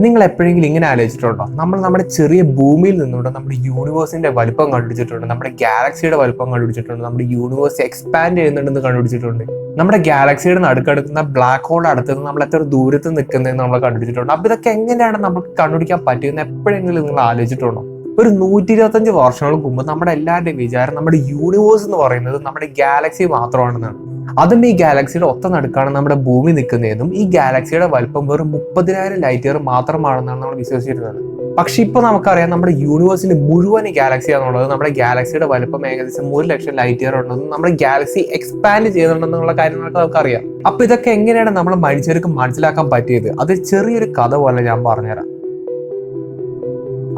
നിങ്ങൾ എപ്പോഴെങ്കിലും ഇങ്ങനെ ആലോചിച്ചിട്ടുണ്ടോ? നമ്മുടെ ചെറിയ ഭൂമിയിൽ നിന്നുകൊണ്ട് നമ്മുടെ യൂണിവേഴ്സിന്റെ വലുപ്പം കണ്ടുപിടിച്ചിട്ടുണ്ട്, നമ്മുടെ ഗാലക്സിയുടെ വലുപ്പം കണ്ടുപിടിച്ചിട്ടുണ്ട്, നമ്മുടെ യൂണിവേഴ്സ് എക്സ്പാൻഡ് ചെയ്യുന്നുണ്ടെന്ന് കണ്ടുപിടിച്ചിട്ടുണ്ട്, നമ്മുടെ ഗാലക്സിയുടെ നടുക്കടുക്കുന്ന ബ്ലാക്ക് ഹോൾ അടുത്ത് നമ്മൾ എത്ര ദൂരത്ത് നിൽക്കുന്നതെന്ന് നമ്മൾ കണ്ടുപിടിച്ചിട്ടുണ്ട്. അപ്പൊ ഇതൊക്കെ എങ്ങനെയാണ് നമുക്ക് കണ്ടുപിടിക്കാൻ പറ്റിയെന്ന് എപ്പോഴെങ്കിലും നിങ്ങൾ ആലോചിച്ചിട്ടുണ്ടോ? ഒരു 125 വർഷങ്ങൾക്ക് മുമ്പ് നമ്മുടെ എല്ലാവരുടെയും വിചാരം നമ്മുടെ യൂണിവേഴ്സ് എന്ന് പറയുന്നത് നമ്മുടെ ഗാലക്സി മാത്രമാണെന്നാണ്. അതും ഈ ഗാലക്സിയുടെ ഒത്ത നടുക്കാണ് നമ്മുടെ ഭൂമി നിൽക്കുന്നതെന്നും ഈ ഗാലക്സിയുടെ വലുപ്പം വെറും 30,000 ലൈറ്റ് ഇയർ മാത്രമാണെന്നാണ് നമ്മൾ വിശ്വസിച്ചിരുന്നത്. പക്ഷെ ഇപ്പൊ നമുക്കറിയാം നമ്മുടെ യൂണിവേഴ്സിന്റെ മുഴുവൻ ഗാലക്സി ആണെന്നുള്ളത്. നമ്മുടെ ഗാലക്സിയുടെ വലുപ്പം ഏകദേശം 1,00,000 ലൈറ്റ് ഇയർ ഉണ്ടെന്നും നമ്മുടെ ഗാലക്സി എക്സ്പാൻഡ് ചെയ്യുന്നുണ്ടെന്നുള്ള കാര്യങ്ങളൊക്കെ നമുക്കറിയാം. അപ്പൊ ഇതൊക്കെ എങ്ങനെയാണ് നമ്മൾ മനുഷ്യർക്ക് മനസ്സിലാക്കാൻ പറ്റിയത്? അത് ചെറിയൊരു കഥ പോലെ ഞാൻ പറഞ്ഞുതരാം.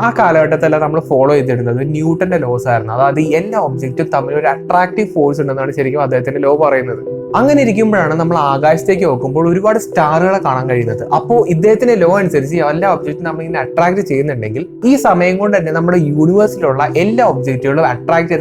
ആ കാലഘട്ടത്തിലെല്ലാം നമ്മൾ ഫോളോ ചെയ്തിരുന്നത് ന്യൂട്ടന്റെ ലോസ് ആയിരുന്നു. അതായത് എല്ലാ ഒബ്ജക്റ്റും തമ്മിൽ ഒരു അട്രാക്റ്റീവ് ഫോഴ്സ് ഉണ്ടെന്നാണ് ശരിക്കും അദ്ദേഹത്തിന്റെ ലോ പറയുന്നത്. അങ്ങനെ ഇരിക്കുമ്പോഴാണ് നമ്മൾ ആകാശത്തേക്ക് നോക്കുമ്പോൾ ഒരുപാട് സ്റ്റാറുകളെ കാണാൻ കഴിയുന്നത്. അപ്പോൾ ഇദ്ദേഹത്തിന്റെ ലോ അനുസരിച്ച് എല്ലാ ഒബ്ജക്റ്റും നമ്മൾ ഇങ്ങനെ അട്രാക്ട് ചെയ്യുന്നുണ്ടെങ്കിൽ ഈ സമയം കൊണ്ട് തന്നെ നമ്മുടെ യൂണിവേഴ്സിലുള്ള എല്ലാ ഒബ്ജക്റ്റുകളും അട്രാക്ട്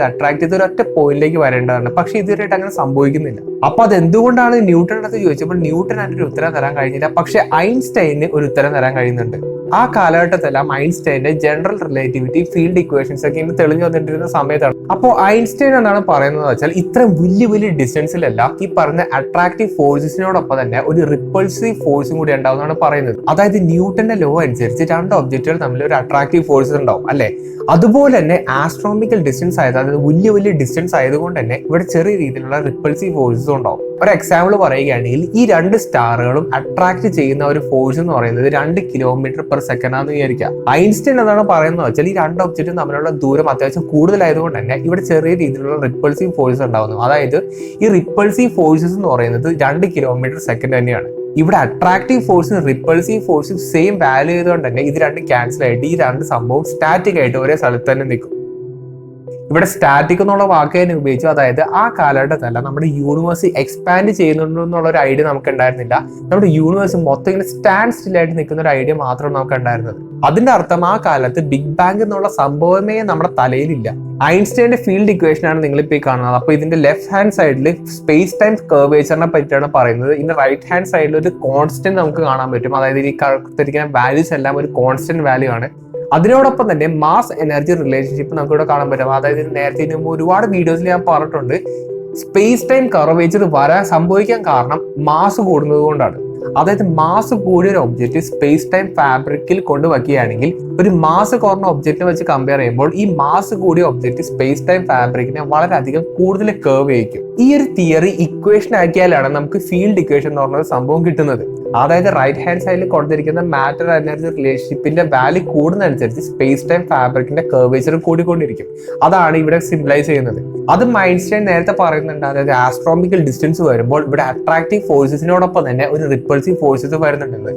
ചെയ്ത് ഒരൊറ്റ പോയിന്റിലേക്ക് വരേണ്ടതാണ്. പക്ഷെ ഇതുവരെയായിട്ട് അങ്ങനെ സംഭവിക്കുന്നില്ല. അപ്പൊ അത് എന്തുകൊണ്ടാണ് ന്യൂട്ടന്റെ അടുത്ത് ചോദിച്ചപ്പോൾ ന്യൂട്ടൻ അതിനൊരു ഉത്തരം തരാൻ കഴിഞ്ഞില്ല. പക്ഷെ ഐൻസ്റ്റൈന് ഒരു ഉത്തരം തരാൻ കഴിയുന്നുണ്ട്. ആ കാലഘട്ടത്തെല്ലാം ഐൻസ്റ്റൈന്റെ ജനറൽ റിലേറ്റിവിറ്റി, ഫീൽഡ് ഇക്വേഷൻസ് ഒക്കെ ഇന്ന് തെളിഞ്ഞു വന്നിട്ടിരുന്ന സമയത്താണ്. അപ്പോൾ ഐൻസ്റ്റൈൻ എന്താണ് പറയുന്നത് വെച്ചാൽ ഇത്രയും വലിയ ഡിസ്റ്റൻസിലെല്ലാം ഈ പറഞ്ഞ അട്രാക്റ്റീവ് ഫോഴ്സസിനോടൊപ്പം തന്നെ ഒരു റിപ്പൾസീവ് ഫോഴ്സും കൂടി ഉണ്ടാവുന്നതാണ് പറയുന്നത്. അതായത് ന്യൂട്ടന്റെ ലോ അനുസരിച്ച് രണ്ട് ഒബ്ജക്റ്റുകൾ തമ്മിൽ ഒരു അട്രാക്റ്റീവ് ഫോഴ്സ് ഉണ്ടാവും അല്ലെ. അതുപോലെ തന്നെ ആസ്ട്രോണമിക്കൽ ഡിസ്റ്റൻസ് അതായത് വലിയ ഡിസ്റ്റൻസ് ആയതുകൊണ്ട് തന്നെ ഇവിടെ ചെറിയ രീതിയിലുള്ള റിപ്പൾസീവ് ഫോഴ്സസും ഉണ്ടാവും. ഒരു എക്സാമ്പിൾ പറയുകയാണെങ്കിൽ ഈ രണ്ട് സ്റ്റാറുകളും അട്രാക്ട് ചെയ്യുന്ന ഒരു ഫോഴ്സ് എന്ന് പറയുന്നത് 2 കിലോമീറ്റർ പെർ സെക്കൻഡ് ആണെന്ന് വിചാരിക്കാം. ഐൻസ്റ്റൈൻ എന്താണ് പറയുന്നത് വെച്ചാൽ ഈ രണ്ട് ഒബ്ജക്റ്റും തമ്മിലുള്ള ദൂരം അത്യാവശ്യം കൂടുതലായതുകൊണ്ട് തന്നെ ഇവിടെ ചെറിയ രീതിയിലുള്ള റിപ്പൾസീവ് ഫോഴ്സ് ഉണ്ടാവുന്നു. അതായത് ഈ റിപ്പൾസീവ് ഫോഴ്സസ് എന്ന് പറയുന്നത് 2 കിലോമീറ്റർ സെക്കൻഡ് തന്നെയാണ്. ഇവിടെ അട്രാക്റ്റീവ് ഫോഴ്സും റിപ്പൾസീവ് ഫോഴ്സും സെയിം വാല്യൂ ചെയ്തുകൊണ്ട് തന്നെ ഇത് രണ്ടും ക്യാൻസൽ ആയിട്ട് ഈ രണ്ട് സംഭവം സ്റ്റാറ്റിക് ആയിട്ട് ഒരേ സ്ഥലത്ത് തന്നെ നിൽക്കും. ഇവിടെ സ്റ്റാറ്റിക് എന്നുള്ള വാക്ക് തന്നെ ഉപയോഗിച്ചു. അതായത് ആ കാലഘട്ടത്തല്ല നമ്മുടെ യൂണിവേഴ്സ് എക്സ്പാൻഡ് ചെയ്യുന്നുണ്ടെന്നുള്ള ഒരു ഐഡിയ നമുക്ക് ഉണ്ടായിരുന്നില്ല. നമ്മുടെ യൂണിവേഴ്സ് മൊത്തം ഇങ്ങനെ സ്റ്റാൻഡ് സ്റ്റിൽ ആയിട്ട് നിൽക്കുന്ന ഒരു ഐഡിയ മാത്രം നമുക്ക് ഉണ്ടായിരുന്നത്. അതിന്റെ അർത്ഥം ആ കാലത്ത് ബിഗ് ബാങ് എന്നുള്ള സംഭവമേ നമ്മുടെ തലയിലില്ല. ഐൻസ്റ്റൈന്റെ ഫീൽഡ് ഇക്വേഷൻ ആണ് നിങ്ങളിപ്പോൾ ഈ കാണുന്നത്. അപ്പൊ ഇതിന്റെ ലെഫ്റ്റ് ഹാൻഡ് സൈഡിൽ സ്പേസ് ടൈം കർവേച്ചറിനെ പറ്റിയാണ് പറയുന്നത്. ഇതിന്റെ റൈറ്റ് ഹാൻഡ് സൈഡിൽ ഒരു കോൺസ്റ്റന്റ് നമുക്ക് കാണാൻ പറ്റും. അതായത് ഈ കൊടുത്തിരിക്കുന്ന വാല്യൂസ് എല്ലാം ഒരു കോൺസ്റ്റന്റ് വാല്യൂ ആണ്. അതിനോടൊപ്പം തന്നെ മാസ് എനർജി റിലേഷൻഷിപ്പ് നമുക്ക് ഇവിടെ കാണാൻ പറ്റും. അതായത് നേരത്തെ ഒരുപാട് വീഡിയോസിൽ ഞാൻ പറഞ്ഞിട്ടുണ്ട്, സ്പേസ് ടൈം കർവേച്ചർ സംഭവിക്കാൻ കാരണം മാസ് കൂടുന്നത് കൊണ്ടാണ്. അതായത് മാസ് കൂടിയ ഒരു ഒബ്ജക്റ്റ് സ്പേസ് ടൈം ഫാബ്രിക്കിൽ കൊണ്ടുവയ്ക്കുകയാണെങ്കിൽ ഒരു മാസ് കുറഞ്ഞ ഒബ്ജക്റ്റിനെ വെച്ച് കമ്പയർ ചെയ്യുമ്പോൾ ഈ മാസ് കൂടിയ ഒബ്ജക്റ്റ് സ്പേസ് ടൈം ഫാബ്രിക്കിനെ വളരെയധികം കൂടുതൽ കർവ് ചെയ്യിക്കും. ഈ ഒരു തിയറി ഇക്വേഷൻ ആക്കിയാലാണ് നമുക്ക് ഫീൽഡ് ഇക്വേഷൻ എന്ന് പറഞ്ഞ സംഭവം കിട്ടുന്നത്. അതായത് റൈറ്റ് ഹാൻഡ് സൈഡിൽ കൊടുത്തിരിക്കുന്ന മാറ്റർ എനർജി റിലേഷൻഷിപ്പിന്റെ വാല്യൂ കൂടുന്നതനുസരിച്ച് സ്പേസ് ടൈം ഫാബ്രിക്കിന്റെ കർവേച്ചർ കൂടിക്കൊണ്ടിരിക്കും. അതാണ് ഇവിടെ സിംബലൈസ് ചെയ്യുന്നത്. അത് ഐൻസ്റ്റൈൻ നേരത്തെ പറയുന്നുണ്ട്. അതായത് ആസ്ട്രോണമിക്കൽ ഡിസ്റ്റൻസ് വരുമ്പോൾ ഇവിടെ അട്രാക്റ്റീവ് ഫോഴ്സസിനോടൊപ്പം തന്നെ ഒരു റിപ്പൾസീവ് ഫോഴ്സസ് വരുന്നുണ്ടെന്ന്.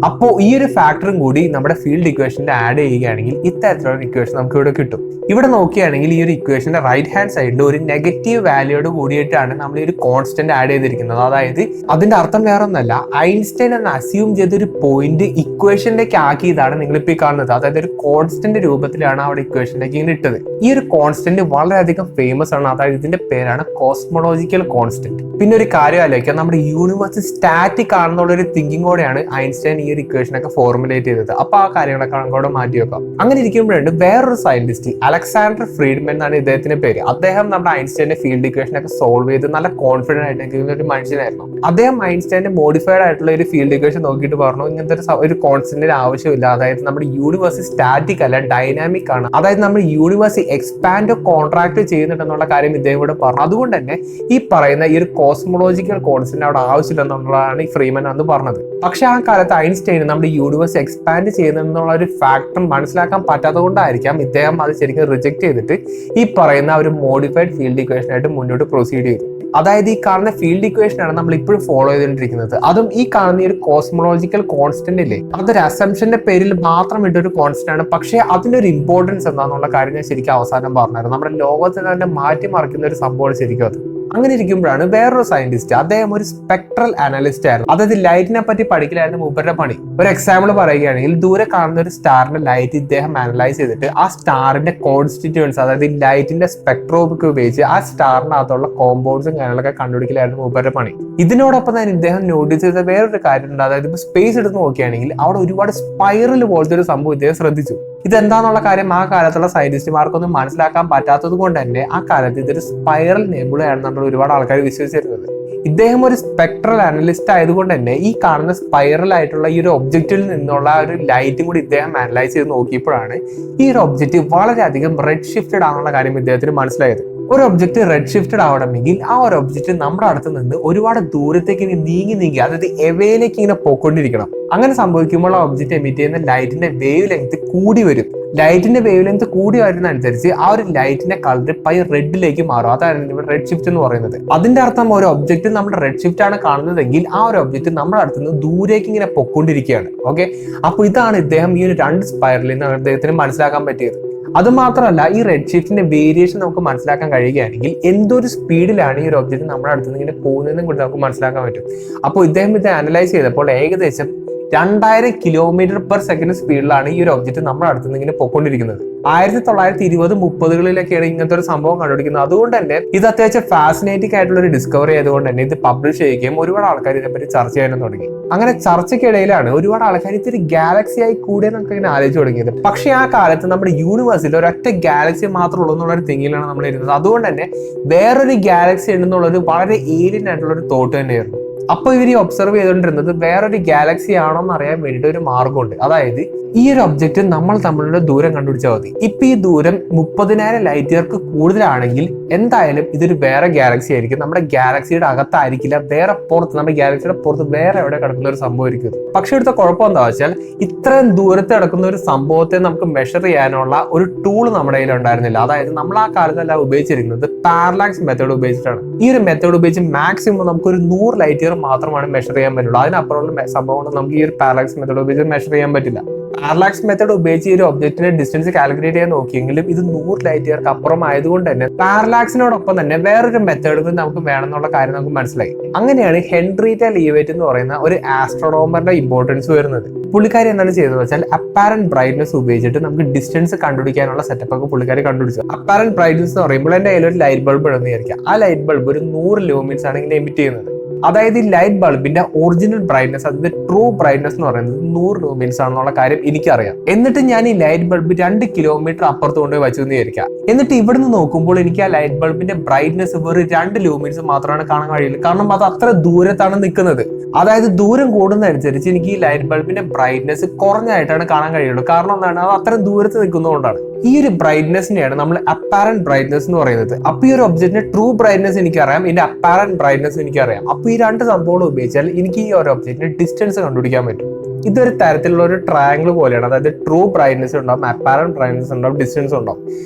അപ്പോൾ ഈ ഒരു ഫാക്ടറും കൂടി നമ്മുടെ ഫീൽഡ് ഇക്വേഷനിൽ ആഡ് ചെയ്യുകയാണെങ്കിൽ ഇത്തരത്തിലുള്ള ഇക്വേഷൻ നമുക്ക് ഇവിടെ കിട്ടും. ഇവിടെ നോക്കുകയാണെങ്കിൽ ഈ ഒരു ഇക്വേഷന്റെ റൈറ്റ് ഹാൻഡ് സൈഡിൽ ഒരു നെഗറ്റീവ് വാല്യൂയോട് കൂടിയിട്ടാണ് നമ്മൾ ഈ ഒരു കോൺസ്റ്റന്റ് ആഡ് ചെയ്തിരിക്കുന്നത്. അതായത് അതിന്റെ അർത്ഥം വേറെ ഒന്നല്ല, ഐൻസ്റ്റൈൻ എന്ന് അസ്യൂം ചെയ്തൊരു പോയിന്റ് ഇക്വേഷനിലേക്ക് ആക്കിയതാണ് നിങ്ങളിപ്പോൾ ഈ കാണുന്നത്. അതായത് ഒരു കോൺസ്റ്റന്റ് രൂപത്തിലാണ് അവിടെ ഇക്വേഷനിലേക്ക് ഇങ്ങനെ ഇട്ടത്. ഈ ഒരു കോൺസ്റ്റന്റ് വളരെയധികം ഫേമസ് ആണ്. അതായത് ഇതിന്റെ പേരാണ് കോസ്മോളജിക്കൽ കോൺസ്റ്റന്റ്. പിന്നെ ഒരു കാര്യം ആലോചിക്കുക, നമ്മുടെ യൂണിവേഴ്സ് സ്റ്റാറ്റിക് ആണെന്നുള്ള ഒരു തിങ്കിങ്ങോടെയാണ് ഐൻസ്റ്റൈൻ ഈ ഒരു ഇക്വേഷനൊക്കെ ഫോർമുലേറ്റ് ചെയ്തത്. അപ്പൊ ആ കാര്യങ്ങളൊക്കെ അങ്ങോട്ട് മാറ്റി വെക്കാം. അങ്ങനെ ഇരിക്കുമ്പോഴുണ്ട് വേറൊരു സയന്റിസ്റ്റ് അലക്സാണ്ടർ ഫ്രീഡ്മാൻ എന്നാണ് ഇദ്ദേഹത്തിന്റെ പേര്. അദ്ദേഹം നമ്മുടെ ഐൻസ്റ്റൈന്റെ ഫീൽഡ് ഇക്വേഷനൊക്കെ സോൾവ് ചെയ്ത് നല്ല കോൺഫിഡന്റ് ആയിട്ട് നിൽക്കുന്ന ഒരു മനുഷ്യനായിരുന്നു. അദ്ദേഹം ഐൻസ്റ്റൈന്റെ മോഡിഫൈഡ് ആയിട്ടുള്ള ഒരു ഫീൽഡ് ഇക്വേഷൻ നോക്കിയിട്ട് പറഞ്ഞു ഇങ്ങനത്തെ ഒരു കോൺസ്റ്റന്റിന് ആവശ്യമില്ല. അതായത് നമ്മുടെ യൂണിവേഴ്സ് സ്റ്റാറ്റിക് അല്ല, ഡൈനാമിക് ആണ്. അതായത് നമ്മുടെ യൂണിവേഴ്സ് എക്സ്പാൻഡ് കോൺട്രാക്ട് ചെയ്യുന്നുണ്ടെന്നുള്ള കാര്യം ഇദ്ദേഹം ഇവിടെ പറഞ്ഞു. അതുകൊണ്ട് തന്നെ ഈ പറയുന്ന ഈ ഒരു കോസ്മോളജിക്കൽ കോൺസ്റ്റന്റ് അവിടെ ആവശ്യമില്ലെന്നുള്ളതാണ് ഈ ഫ്രീമാൻ അന്ന് പറഞ്ഞത്. പക്ഷെ ആ കാലത്ത് ഐൻസ്റ്റൈന് നമ്മുടെ യൂണിവേഴ്സ് എക്സ്പാൻഡ് ചെയ്യുന്നുള്ള ഒരു ഫാക്ടർ മനസ്സിലാക്കാൻ പറ്റാത്തത് കൊണ്ടായിരിക്കാം ഇദ്ദേഹം അത് ശരിക്കും റിജക്ട് ചെയ്തിട്ട് ഈ പറയുന്ന ഒരു മോഡിഫൈഡ് ഫീൽഡ് ഇക്വേഷൻ ആയിട്ട് മുന്നോട്ട് പ്രൊസീഡ് ചെയ്തു. അതായത് ഈ കാണുന്ന ഫീൽഡ് ഇക്വേഷൻ ആണ് നമ്മൾ ഇപ്പോഴും ഫോളോ ചെയ്തുകൊണ്ടിരിക്കുന്നത്. അതും ഈ കാണുന്ന ഈ ഒരു കോസ്മോളജിക്കൽ കോൺസ്റ്റന്റ് ഇല്ലേ, അതൊരു അസംഷന്റെ പേരിൽ മാത്രം ഇട്ടൊരു കോൺസ്റ്റന്റ് ആണ്. പക്ഷേ അതിന്റെ ഒരു ഇമ്പോർട്ടൻസ് എന്താണെന്നുള്ള കാര്യം ഞാൻ ശരിക്കും അവസാനം പറഞ്ഞായിരുന്നു. നമ്മുടെ ലോകത്തെ തന്നെ മാറ്റിമറിക്കുന്ന ഒരു സംഭവമാണ് ശരിക്കും അത്. അങ്ങനെ ഇരിക്കുമ്പോഴാണ് വേറൊരു സയന്റിസ്റ്റ്, അദ്ദേഹം ഒരു സ്പെക്ട്രൽ അനലിസ്റ്റ് ആയിരുന്നു, അതായത് ലൈറ്റിനെ പറ്റി പഠിക്കലായിരുന്നു മൂപ്പരുടെ പണി. ഒരു എക്സാമ്പിൾ പറയുകയാണെങ്കിൽ ദൂരെ കാണുന്ന ഒരു സ്റ്റാറിന്റെ ലൈറ്റ് ഇദ്ദേഹം അനലൈസ് ചെയ്തിട്ട് ആ സ്റ്റാറിന്റെ കോൺസ്റ്റിറ്റ്യൂവൻസ്, അതായത് ലൈറ്റിന്റെ സ്പെക്ട്രോസ്കോപ്പി ഉപയോഗിച്ച് ആ സ്റ്റാറിനകത്തുള്ള കോമ്പൗണ്ട്സും കാര്യങ്ങളൊക്കെ കണ്ടുപിടിക്കലായിരുന്നു മൂപ്പരുടെ പണി. ഇതിനോടൊപ്പം തന്നെ ഇദ്ദേഹം നോട്ടീസ് ചെയ്ത വേറൊരു കാര്യമുണ്ട്. അതായത് ഇപ്പൊ സ്പേസ് എടുത്ത് നോക്കുകയാണെങ്കിൽ അവിടെ ഒരുപാട് സ്പൈറൽ പോലത്തെ ഒരു സംഭവം ഇദ്ദേഹം ശ്രദ്ധിച്ചു. ഇതെന്താന്നുള്ള കാര്യം ആ കാലത്തുള്ള സയന്റിസ്റ്റുമാർക്കൊന്നും മനസ്സിലാക്കാൻ പറ്റാത്തത് കൊണ്ട് തന്നെ ആ കാലത്ത് ഇതൊരു സ്പൈറൽ നെബുളയാണെന്നുള്ള ഒരുപാട് ആൾക്കാർ വിശ്വസിച്ചിരുന്നത്. ഇദ്ദേഹം ഒരു സ്പെക്ട്രൽ അനലിസ്റ്റ് ആയതുകൊണ്ട് തന്നെ ഈ കാണുന്ന സ്പൈറൽ ആയിട്ടുള്ള ഈ ഒരു ഒബ്ജക്റ്റിൽ നിന്നുള്ള ഒരു ലൈറ്റും കൂടി ഇദ്ദേഹം അനലൈസ് ചെയ്ത് നോക്കിയപ്പോഴാണ് ഈ ഒരു ഒബ്ജക്റ്റ് വളരെയധികം റെഡ് ഷിഫ്റ്റഡ് ആണെന്നുള്ള കാര്യം ഇദ്ദേഹത്തിന് മനസ്സിലായത്. ഒരു ഒബ്ജക്റ്റ് റെഡ് ഷിഫ്റ്റഡ് ആവണമെങ്കിൽ ആ ഒരു ഒബ്ജക്റ്റ് നമ്മുടെ അടുത്ത് നിന്ന് ഒരുപാട് ദൂരത്തേക്ക് നീങ്ങി അതായത് എവേയിലേക്ക് ഇങ്ങനെ പോയിക്കൊണ്ടിരിക്കണം. അങ്ങനെ സംഭവിക്കുമ്പോൾ ആ ഒബ്ജക്റ്റ് എമിറ്റ് ചെയ്യുന്ന ലൈറ്റിന്റെ വേവ് ലെങ്ത് കൂടി വരും. ലൈറ്റിന്റെ വേവ് ലെങ്ത് കൂടി വരുന്നതനുസരിച്ച് ആ ഒരു ലൈറ്റിന്റെ കളർ റെഡിലേക്ക് മാറും. അതാണ് റെഡ് ഷിഫ്റ്റ് എന്ന് പറയുന്നത്. അതിന്റെ അർത്ഥം ഒരു ഒബ്ജക്റ്റ് നമ്മുടെ റെഡ് ഷിഫ്റ്റ് ആണ് കാണുന്നതെങ്കിൽ ആ ഒരു ഒബ്ജക്റ്റ് നമ്മുടെ അടുത്ത് നിന്ന് ദൂരേക്ക് ഇങ്ങനെ പൊക്കൊണ്ടിരിക്കുകയാണ്. ഓക്കെ, അപ്പൊ ഇതാണ് ഇദ്ദേഹം ഈ ഒരു രണ്ട് സ്പൈറലിൽ നിന്ന് അദ്ദേഹത്തിന് മനസ്സിലാക്കാൻ പറ്റിയത്. അത് മാത്രമല്ല, ഈ റെഡ് ഷിഫ്റ്റിന്റെ വേരിയേഷൻ നമുക്ക് മനസ്സിലാക്കാൻ കഴിയുകയാണെങ്കിൽ എന്തൊരു സ്പീഡിലാണ് ഈ ഒരു ഒബ്ജക്റ്റ് നമ്മുടെ അടുത്ത് നിന്ന് ഇങ്ങനെ പോകുന്നതെന്നും കൂടി നമുക്ക് മനസ്സിലാക്കാൻ പറ്റും. അപ്പോൾ ഇദ്ദേഹം ഇത് അനലൈസ് ചെയ്തപ്പോൾ ഏകദേശം 2000 km/s സ്പീഡിലാണ് ഈ ഒരു ഒബ്ജക്റ്റ് നമ്മുടെ അടുത്ത് നിന്ന് ഇങ്ങനെ പൊക്കൊണ്ടിരിക്കുന്നത്. 1920-30കളിലൊക്കെയാണ് ഇങ്ങനത്തെ ഒരു സംഭവം കണ്ടുപിടിക്കുന്നത്. അതുകൊണ്ട് തന്നെ ഇത് അത്യാവശ്യം ഫാസിനേറ്റിംഗ് ആയിട്ടുള്ള ഒരു ഡിസ്കവറി ആയതുകൊണ്ട് തന്നെ ഇത് പബ്ലിഷ് ചെയ്യുകയും ഒരുപാട് ആൾക്കാർ ഇതിനെപ്പറ്റി ചർച്ച ചെയ്യാനും തുടങ്ങി. അങ്ങനെ ചർച്ചയ്ക്കിടയിലാണ് ഒരുപാട് ആൾക്കാർ ഇതൊരു ഗാലക്സി ആയി കൂടെ നമുക്ക് ഇങ്ങനെ ആലോചിച്ച് തുടങ്ങിയത്. പക്ഷേ ആ കാലത്ത് നമ്മുടെ യൂണിവേഴ്സിൽ ഒരൊറ്റ ഗാലക്സി മാത്രമേ ഉള്ളൂ എന്നുള്ള ഒരു തിങ്കിലാണ് നമ്മൾ ഇരുന്നത്. അതുകൊണ്ട് തന്നെ വേറൊരു ഗാലക്സി ഉണ്ടെന്നുള്ളൊരു വളരെ ഏലിയൻ ആയിട്ടുള്ള ഒരു തോട്ട് തന്നെയായിരുന്നു. അപ്പൊ ഇവർ ഒബ്സർവ് ചെയ്തുകൊണ്ടിരുന്നത് വേറൊരു ഗാലക്സി ആണോ എന്ന് അറിയാൻ വേണ്ടിയിട്ട് ഒരു മാർഗമുണ്ട്. അതായത് ഈ ഒരു ഒബ്ജക്റ്റ് നമ്മൾ തമ്മിലുള്ള ദൂരം കണ്ടുപിടിച്ചാൽ മതി. ഇപ്പൊ ഈ ദൂരം 30,000 ലൈറ്റ് ഇയർക്ക് കൂടുതലാണെങ്കിൽ എന്തായാലും ഇതൊരു വേറെ ഗാലക്സി ആയിരിക്കും. നമ്മുടെ ഗാലക്സിയുടെ അകത്തായിരിക്കില്ല, വേറെ പുറത്ത്, നമ്മുടെ ഗാലക്സിയുടെ പുറത്ത് വേറെ എവിടെ കിടക്കുന്ന ഒരു സംഭവം ആയിരിക്കും. പക്ഷെ ഇവിടുത്തെ കുഴപ്പം എന്താ വെച്ചാൽ ഇത്രയും ദൂരത്ത് കിടക്കുന്ന ഒരു സംഭവത്തെ നമുക്ക് മെഷർ ചെയ്യാനുള്ള ഒരു ടൂൾ നമ്മുടെ കയ്യിൽ ഉണ്ടായിരുന്നില്ല. അതായത് നമ്മൾ ആ കാലത്തെല്ലാം ഉപയോഗിച്ചിരുന്നത് പാരലാക്സ് മെത്തേഡ് ഉപയോഗിച്ചിട്ടാണ്. ഈ ഒരു മെത്തേഡ് ഉപയോഗിച്ച് മാക്സിമം നമുക്ക് ഒരു 100 ലൈറ്റ് ഇയർ മാത്രമാണ് മെഷർ ചെയ്യാൻ പറ്റുള്ളൂ. അതിനപ്പുറമുള്ള സംഭവങ്ങൾ നമുക്ക് ഈ ഒരു പാരലാക്സ് മെത്തേഡ് ഉപയോഗിച്ച് മെഷർ ചെയ്യാൻ പറ്റില്ല. പാരലാക്സ് മെത്തേഡ് ഉപയോഗിച്ച് ഈ ഒരു ഒബ്ജക്റ്റിന്റെ ഡിസ്റ്റൻസ് കാൽക്കുലേറ്റ് ചെയ്യാൻ നോക്കിയെങ്കിലും ഇത് 100 ലൈറ്റ് ഇയർക്ക് അപ്പുറം ആയതുകൊണ്ട് തന്നെ പാരലാക്സിനോടൊപ്പം തന്നെ വേറൊരു മെത്തേഡ് നമുക്ക് വേണമെന്നുള്ള കാര്യം നമുക്ക് മനസ്സിലായി. അങ്ങനെയാണ് ഹെൻറിയറ്റ ലീവേറ്റ് എന്ന് പറയുന്ന ഒരു ആസ്ട്രോണോമറിന്റെ ഇമ്പോർട്ടൻസ് വരുന്നത്. പുള്ളിക്കാരി എന്താണ് ചെയ്തതെന്ന് വെച്ചാൽ അപ്പാരന്റ് ബ്രൈറ്റ്നസ് ഉപയോഗിച്ചിട്ട് നമുക്ക് ഡിസ്റ്റൻസ് കണ്ടുപിടിക്കാനുള്ള സെറ്റപ്പ് ഒക്കെ പുള്ളിക്കാരി കണ്ടുപിടിച്ചു. അപ്പാരന്റ് ബ്രൈറ്റ്നസ് എന്ന് പറയുമ്പോൾ എന്റെ കയ്യിൽ ഒരു ലൈറ്റ് ബൾബ് ഉണ്ടെന്ന് വിചാരിക്കാം. ആ ലൈറ്റ് ബൾബ് ഒരു 100 ലൂമിൻസ് ആണ് ഇങ്ങനെ എമിറ്റ് ചെയ്യുന്നത്. അതായത് ഈ ലൈറ്റ് ബൾബിന്റെ ഒറിജിനൽ ബ്രൈറ്റ്നസ്, അതിന്റെ ട്രൂ ബ്രൈറ്റ്നസ് എന്ന് പറയുന്നത് 100 ലൂമിൻസ് ആണെന്നുള്ള കാര്യം എനിക്കറിയാം. എന്നിട്ട് ഞാൻ ഈ ലൈറ്റ് ബൾബ് 2 കിലോമീറ്റർ അപ്പുറത്ത് കൊണ്ടുപോയി വെച്ചു എന്ന് വിചാരിക്കാം. എന്നിട്ട് ഇവിടുന്ന് നോക്കുമ്പോൾ എനിക്ക് ആ ലൈറ്റ് ബൾബിന്റെ ബ്രൈറ്റ്നസ് വെറും 2 ലൂമിൻസ് മാത്രമാണ് കാണാൻ കഴിയുള്ളൂ. കാരണം അത് അത്ര ദൂരത്താണ് നിൽക്കുന്നത്. അതായത് ദൂരം കൂടുന്നതനുസരിച്ച് എനിക്ക് ഈ ലൈറ്റ് ബൾബിന്റെ ബ്രൈറ്റ്നസ് കുറഞ്ഞായിട്ടാണ് കാണാൻ കഴിയുള്ളൂ. കാരണം എന്താണ്, അത് അത്ര ദൂരത്ത് നിൽക്കുന്നതുകൊണ്ടാണ്. ഈ ഒരു ബ്രൈറ്റ്നസിനെയാണ് നമ്മൾ അപ്പാരന്റ് ബ്രൈറ്റ്നസ് എന്ന് പറയുന്നത്. അപ്പൊ ഈ ഒരു ഒബ്ജക്റ്റിന്റെ ട്രൂ ബ്രൈറ്റ്നസ് എനിക്കറിയാം, ഇതിന്റെ അപ്പാരന്റ് ബ്രൈറ്റ്നസ് എനിക്കറിയാം. അപ്പൊ ഈ രണ്ട് സംഭവങ്ങൾ ഉപയോഗിച്ചാൽ എനിക്ക് ഈ ഒരു ഒബ്ജക്റ്റിന്റെ ഡിസ്റ്റൻസ് കണ്ടുപിടിക്കാൻ പറ്റും. ഇതൊരു തരത്തിലുള്ള ഒരു ട്രയാങ്കിൾ പോലെയാണ്. അതായത് ട്രൂ ബ്രൈറ്റ്നസ് ഉണ്ടാവും, അപ്പാരന്റ് ബ്രൈറ്റ്നസ് ഉണ്ടാവും, ഡിസ്റ്റൻസ് ഉണ്ടാവും.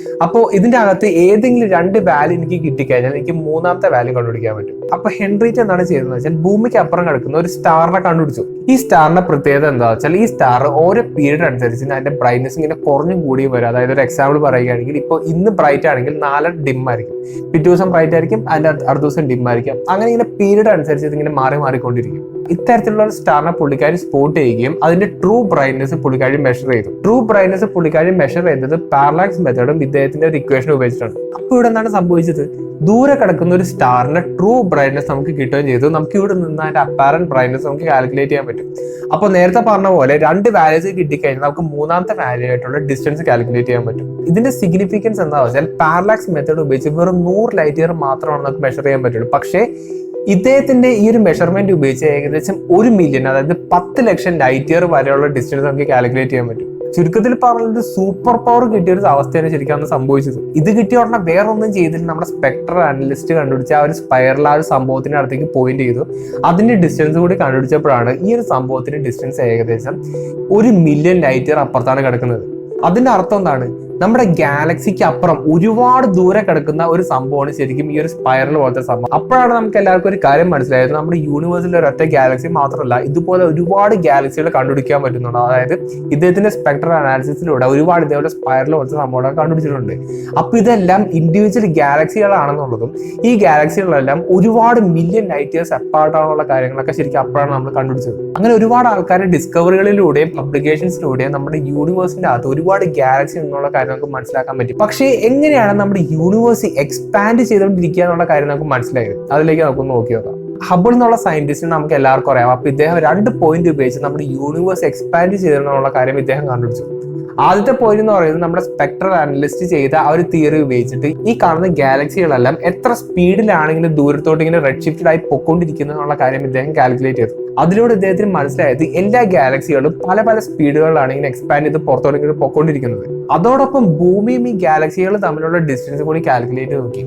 അപ്പോൾ ഇതിന്റെ അകത്ത് ഏതെങ്കിലും 2 വാല്യൂ എനിക്ക് കിട്ടിക്കഴിഞ്ഞാൽ എനിക്ക് മൂന്നാമത്തെ വാല്യൂ കണ്ടുപിടിക്കാൻ പറ്റും. അപ്പൊ ഹെൻറിയറ്റ എന്താണ് ചെയ്തതെന്ന് വെച്ചാൽ ഭൂമിക്ക് അപ്പുറം കിടക്കുന്ന ഒരു സ്റ്റാറിനെ കണ്ടുപിടിച്ചു. ഈ സ്റ്റാറിന്റെ പ്രത്യേകത എന്താ വെച്ചാൽ ഈ സ്റ്റാർ ഓരോ പീരീഡ് അനുസരിച്ച് അതിന്റെ ബ്രൈറ്റ്നസ് ഇങ്ങനെ കുറഞ്ഞും കൂടിയും വരും. അതായത് ഒരു എക്സാമ്പിൾ പറയുകയാണെങ്കിൽ ഇപ്പോൾ ഇന്ന് ബ്രൈറ്റ് ആണെങ്കിൽ നാളെ ഡിം ആയിരിക്കും, പിറ്റേ ദിവസം ബ്രൈറ്റ് ആയിരിക്കും, അതിന്റെ അടുത്ത ദിവസം ഡിം ആയിരിക്കും. അങ്ങനെ ഇങ്ങനെ പീരീഡ് അനുസരിച്ച് ഇതിങ്ങനെ മാറിക്കൊണ്ടിരിക്കും. ഇത്തരത്തിലുള്ള ഒരു സ്റ്റാറിനെ പുള്ളിക്കാരി സ്പോട്ട് ചെയ്യുകയും അതിന്റെ ട്രൂ ബ്രൈറ്റ്നസ് പുള്ളിക്കാരി മെഷർ ചെയ്തു. ട്രൂ ബ്രൈറ്റ്നസ് പുള്ളിക്കാരി മെഷർ ചെയ്തത് പാരലാക്സ് മെത്തേഡും ഇദ്ദേഹത്തിന്റെ ഒരു ഇക്വേഷൻ ഉപയോഗിച്ചിട്ടാണ്. അപ്പോൾ ഇവിടെ എന്താണ് സംഭവിച്ചത്, ദൂരെ കിടക്കുന്ന ഒരു സ്റ്റാറിന്റെ ട്രൂ ബ്രൈറ്റ്നസ് നമുക്ക് കിട്ടുകയും ചെയ്തു. നമുക്ക് ഇവിടെ നിന്ന് അതിന്റെ അപ്പാരന്റ് ബ്രൈറ്റ്നസ് നമുക്ക് കാൽക്കുലേറ്റ് ചെയ്യാൻ പറ്റും. അപ്പോൾ നേരത്തെ പറഞ്ഞ പോലെ 2 വാല്യൂസ് കിട്ടിക്കഴിഞ്ഞാൽ നമുക്ക് മൂന്നാമത്തെ വാല്യൂ ആയിട്ടുള്ള ഡിസ്റ്റൻസ് കാൽക്കുലേറ്റ് ചെയ്യാൻ പറ്റും. ഇതിന്റെ സിഗ്നിഫിക്കൻസ് എന്താ വെച്ചാൽ പാരലാക്സ് മെത്തേഡ് ഉപയോഗിച്ച് വെറും 100 ലൈറ്റ് ഇയർ മാത്രമാണ് നമുക്ക് മെഷർ ചെയ്യാൻ പറ്റുള്ളൂ. പക്ഷേ ഇദ്ദേഹത്തിന്റെ ഈ ഒരു മെഷർമെന്റ് ഉപയോഗിച്ച് ഏകദേശം 1 മില്യൺ, അതായത് 10 ലക്ഷം ലൈറ്റ് ഇയർ വരെയുള്ള ഡിസ്റ്റൻസ് നമുക്ക് കാൽക്കുലേറ്റ് ചെയ്യാൻ പറ്റും. ചുരുക്കത്തിൽ പറഞ്ഞത് സൂപ്പർ പവർ കിട്ടിയ ഒരു അവസ്ഥയാണ് ശരിക്കും സംഭവിച്ചത്. ഇത് കിട്ടിയ ഉടനെ വേറെ ഒന്നും ചെയ്തിട്ട് നമ്മുടെ സ്പെക്ട്രൽ അനലിസ്റ്റ് കണ്ടുപിടിച്ച ആ ഒരു സ്പൈറൽ ആ ഒരു സംഭവത്തിന്റെ അടുത്തേക്ക് പോയിന്റ് ചെയ്തു. അതിന്റെ ഡിസ്റ്റൻസ് കൂടി കണ്ടുപിടിച്ചപ്പോഴാണ് ഈ ഒരു സംഭവത്തിന്റെ ഡിസ്റ്റൻസ് ഏകദേശം 1 മില്യൺ ലൈറ്റ് ഇയർ അപ്പുറത്താണ് കിടക്കുന്നത്. അതിന്റെ അർത്ഥം എന്താണ്, നമ്മുടെ ഗാലക്സിക്ക് അപ്പുറം ഒരുപാട് ദൂരെ കിടക്കുന്ന ഒരു സംഭവമാണ് ശരിക്കും ഈ ഒരു സ്പൈറൽ പോലത്തെ സംഭവം. അപ്പോഴാണ് നമുക്ക് എല്ലാവർക്കും ഒരു കാര്യം മനസ്സിലായത്, നമ്മുടെ യൂണിവേഴ്സിലെ ഒരൊറ്റ ഗാലക്സി മാത്രമല്ല, ഇതുപോലെ ഒരുപാട് ഗാലക്സികൾ കണ്ടുപിടിക്കാൻ പറ്റുന്നുണ്ട്. അതായത് ഇദ്ദേഹത്തിന്റെ സ്പെക്ട്രൽ അനാലിസിസിലൂടെ ഒരുപാട് ഇതേപോലെ സ്പൈറൽ പോലത്തെ സംഭവങ്ങളൊക്കെ കണ്ടുപിടിച്ചിട്ടുണ്ട്. അപ്പൊ ഇതെല്ലാം ഇൻഡിവിജ്വൽ ഗാലക്സികളാണെന്നുള്ളതും ഈ ഗാലക്സികളെല്ലാം ഒരുപാട് മില്യൺ ലൈറ്റ് ഇയേഴ്സ് അപ്പാർട്ടാണെന്നുള്ള കാര്യങ്ങളൊക്കെ ശരിക്കും അപ്പോഴാണ് നമ്മൾ കണ്ടുപിടിച്ചത്. അങ്ങനെ ഒരുപാട് ആൾക്കാരുടെ ഡിസ്കവറികളിലൂടെയും പബ്ലിക്കേഷൻസിലൂടെയും നമ്മുടെ യൂണിവേഴ്സിന്റെ അകത്ത് ഒരുപാട് ഗാലക്സി എന്നുള്ള കാര്യം നമുക്ക് മനസ്സിലാക്കാൻ പറ്റും. പക്ഷേ എങ്ങനെയാണ് നമ്മുടെ യൂണിവേഴ്സ് എക്സ്പാൻഡ് ചെയ്തുകൊണ്ടിരിക്കുക എന്നുള്ള കാര്യം നമുക്ക് മനസ്സിലായത്? അതിലേക്ക് നമുക്കൊന്ന് നോക്കി നോക്കാം. ഹബിൾ എന്നുള്ള സയന്റിസ്റ്റിന് നമുക്ക് എല്ലാവർക്കും അറിയാം. അപ്പൊ ഇദ്ദേഹം 2 പോയിന്റ് ഉപയോഗിച്ച് നമ്മുടെ യൂണിവേഴ്സ് എക്സ്പാൻഡ് ചെയ്തെന്നുള്ള കാര്യം ഇദ്ദേഹം കണ്ടുപിടിച്ചു. ആദ്യത്തെ പോയിന്റ് എന്ന് പറയുന്നത് നമ്മുടെ സ്പെക്ട്രൽ അനലിസ്റ്റ് ചെയ്ത ആ ഒരു തിയറി ഉപയോഗിച്ചിട്ട് ഈ കാണുന്ന ഗാലക്സികളെല്ലാം എത്ര സ്പീഡിലാണ് ഇങ്ങനെ ദൂരത്തോട്ട് ഇങ്ങനെ റെഡ് ഷിഫ്റ്റഡ് ആയി പൊക്കോണ്ടിരിക്കുന്നത് എന്നുള്ള കാര്യം ഇദ്ദേഹം കാൽക്കുലേറ്റ് ചെയ്തു. അതിലൂടെ ഇദ്ദേഹത്തിന് മനസ്സിലായത് എല്ലാ ഗാലക്സികളും പല പല സ്പീഡുകളിലാണ് ഇങ്ങനെ എക്സ്പാൻഡ് ചെയ്ത് പുറത്തോട്ട് ഇങ്ങനെ പൊക്കോണ്ടിരിക്കുന്നത്. അതോടൊപ്പം ഭൂമിയും ഈ ഗാലക്സികൾ തമ്മിലുള്ള ഡിസ്റ്റൻസ് കൂടി കാൽക്കുലേറ്റ് നോക്കി.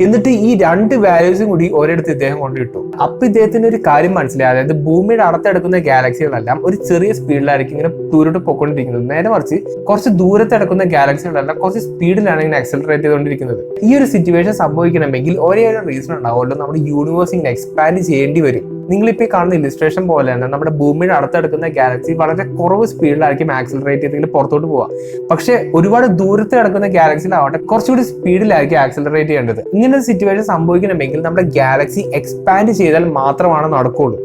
എന്നിട്ട് ഈ 2 വാല്യൂസും കൂടി ഒരിടത്ത് ഇദ്ദേഹം കൊണ്ടിട്ടു. അപ്പൊ ഇദ്ദേഹത്തിന് ഒരു കാര്യം മനസ്സിലായി, അതായത് ഭൂമിയുടെ അടുത്തെടുക്കുന്ന ഗാലക്സികളെല്ലാം ഒരു ചെറിയ സ്പീഡിലായിരിക്കും ഇങ്ങനെ ദൂരോട്ട് പൊക്കോണ്ടിരിക്കുന്നത്. നേരെ മറിച്ച് കുറച്ച് ദൂരത്ത് എടുക്കുന്ന ഗാലക്സികളെല്ലാം കുറച്ച് സ്പീഡിലാണ് ഇങ്ങനെ ആക്സലറേറ്റ് ചെയ്തുകൊണ്ടിരിക്കുന്നത്. ഈ ഒരു സിറ്റുവേഷൻ സംഭവിക്കണമെങ്കിൽ ഒരേ ഒരു റീസൺ ഉണ്ടാവുമല്ലോ, നമ്മുടെ യൂണിവേഴ്സ് ഇങ്ങനെ എക്സ്പാൻഡ് ചെയ്യേണ്ടി വരും. നിങ്ങളിപ്പോൾ കാണുന്ന ഇലിസ്ട്രേഷൻ പോലെ തന്നെ നമ്മുടെ ഭൂമിയുടെ അടുത്തെടുക്കുന്ന ഗാലക്സി വളരെ കുറവ് സ്പീഡിലായിരിക്കും ആക്സലറേറ്റ് ചെയ്തെങ്കിൽ പുറത്തോട്ട് പോവുക. പക്ഷെ ഒരുപാട് ദൂരത്ത് കിടക്കുന്ന ഗാലക്സിയിലാവട്ടെ കുറച്ചുകൂടി സ്പീഡിലായിരിക്കും ആക്സലറേറ്റ് ചെയ്യേണ്ടത്. ഇങ്ങനെ ഒരു സിറ്റുവേഷൻ സംഭവിക്കണമെങ്കിൽ നമ്മുടെ ഗാലക്സി എക്സ്പാൻഡ് ചെയ്താൽ മാത്രമാണ് നടക്കുള്ളൂ.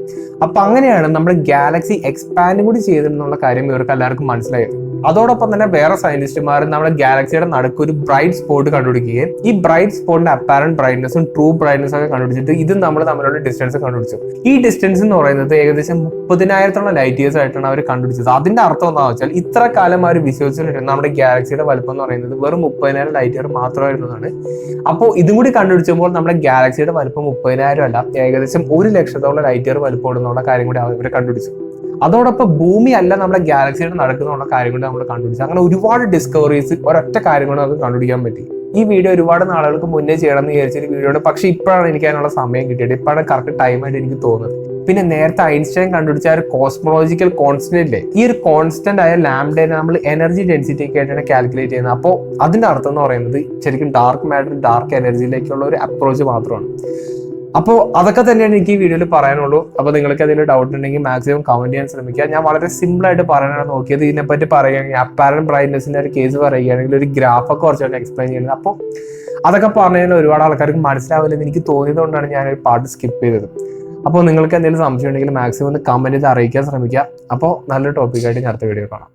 അപ്പൊ അങ്ങനെയാണ് നമ്മുടെ ഗാലക്സി എക്സ്പാൻഡ് കൂടി ചെയ്തിട്ടുള്ള കാര്യം ഇവർക്ക് എല്ലാവർക്കും മനസ്സിലായത്. അതോടൊപ്പം തന്നെ വേറെ സയന്റിസ്റ്റുമാർ നമ്മുടെ ഗാലക്സിയുടെ നടുക്ക് ഒരു ബ്രൈറ്റ് സ്പോട്ട് കണ്ടുപിടിക്കുകയും ഈ ബ്രൈറ്റ് സ്പോട്ടിന്റെ അപ്പാരന്റ് ബ്രൈറ്റ്നസും ട്രൂ ബ്രൈറ്റ്നസും ഒക്കെ കണ്ടുപിടിച്ചിട്ട് ഇത് നമ്മൾ തമ്മിലുള്ള ഡിസ്റ്റൻസ് കണ്ടുപിടിച്ചു. ഈ ഡിസ്റ്റൻസ് എന്ന് പറയുന്നത് ഏകദേശം 30,000 ലൈറ്റ് ഇയേഴ്സ് ആയിട്ടാണ് അവർ കണ്ടുപിടിച്ചത്. അതിന്റെ അർത്ഥം എന്താണെന്ന് വെച്ചാൽ ഇത്ര കാലം അവർ വിശ്വസിച്ചിട്ടുണ്ട് നമ്മുടെ ഗാലക്സിയുടെ വലുപ്പം എന്ന് പറയുന്നത് വെറും 30,000 ലൈറ്റ് ഇയർ മാത്രമായിരുന്നതാണ്. അപ്പോൾ ഇതും കൂടി കണ്ടുപിടിച്ചപ്പോൾ നമ്മുടെ ഗാലക്സിയുടെ വലുപ്പം 30,000 അല്ല, ഏകദേശം 100,000 ലൈറ്റ് ഇയർ വലുപ്പം എന്നുള്ള കാര്യം കൂടി അവർ കണ്ടുപിടിച്ചു. അതോടൊപ്പം ഭൂമി അല്ല നമ്മുടെ ഗാലക്സിയുടെ നടക്കുന്ന കാര്യം കൊണ്ട് നമ്മൾ കണ്ടുപിടിച്ചു. അങ്ങനെ ഒരുപാട് ഡിസ്കവറീസ് ഒരൊറ്റ കാര്യം കൊണ്ട് നമുക്ക് കണ്ടുപിടിക്കാൻ പറ്റി. ഈ വീഡിയോ ഒരുപാട് നാളുകൾക്ക് മുന്നേ ചെയ്യണമെന്ന് വിചാരിച്ചൊരു വീഡിയോ, പക്ഷെ ഇപ്പോഴാണ് എനിക്ക് അതിനുള്ള സമയം കിട്ടിയത്. ഇപ്പോഴാണ് കറക്റ്റ് ടൈമായിട്ട് എനിക്ക് തോന്നുന്നത്. പിന്നെ നേരത്തെ ഐൻസ്റ്റൈൻ കണ്ടുപിടിച്ച ഒരു കോസ്മോളജിക്കൽ കോൺസ്റ്റന്റ് ഇല്ലേ, ഈ ഒരു കോൺസ്റ്റന്റ് ആയ ലാംഡയെ നമ്മൾ എനർജി ഡെൻസിറ്റി ഒക്കെ ആയിട്ടാണ് കാൽക്കുലേറ്റ് ചെയ്യുന്നത്. അപ്പോൾ അതിന്റെ അർത്ഥം എന്ന് പറയുന്നത് ശരിക്കും ഡാർക്ക് മാറ്റർ ഡാർക്ക് എനർജിയിലേക്കുള്ള ഒരു അപ്രോച്ച് മാത്രമാണ്. അപ്പോൾ അതൊക്കെ തന്നെയാണ് എനിക്ക് ഈ വീഡിയോയിൽ പറയാനുള്ളൂ. അപ്പോൾ നിങ്ങൾക്ക് അതിൽ ഡൗട്ട് ഉണ്ടെങ്കിൽ മാക്സിമം കമന്റ് ചെയ്യാൻ ശ്രമിക്കുക. ഞാൻ വളരെ സിമ്പിൾ ആയിട്ട് പറയാനാണ് നോക്കിയത്. ഇതിനെപ്പറ്റി പറയുകയാണെങ്കിൽ അപ്പാരന്റ് ബ്രൈറ്റ്നസിന്റെ ഒരു കേസ് പറയുകയാണെങ്കിൽ ഒരു ഗ്രാഫൊക്കെ കുറച്ചായിട്ട് എക്സ്പ്ലെയിൻ ചെയ്യുന്നത്. അപ്പോൾ അതൊക്കെ പറഞ്ഞാൽ ഒരുപാട് ആൾക്കാർക്ക് മനസ്സിലാവില്ലെന്ന് എനിക്ക് തോന്നിയതുകൊണ്ടാണ് ഞാനൊരു പാർട്ട് സ്കിപ്പ് ചെയ്തത്. അപ്പോൾ നിങ്ങൾക്ക് എന്തെങ്കിലും സംശയം ഉണ്ടെങ്കിൽ മാക്സിമം ഒന്ന് കമന്റ് ചെയ്ത് അറിയിക്കാൻ ശ്രമിക്കുക. അപ്പോൾ നല്ലൊരു ടോപ്പിക്കായിട്ട് ഞാൻ അടുത്ത വീഡിയോ കാണാം.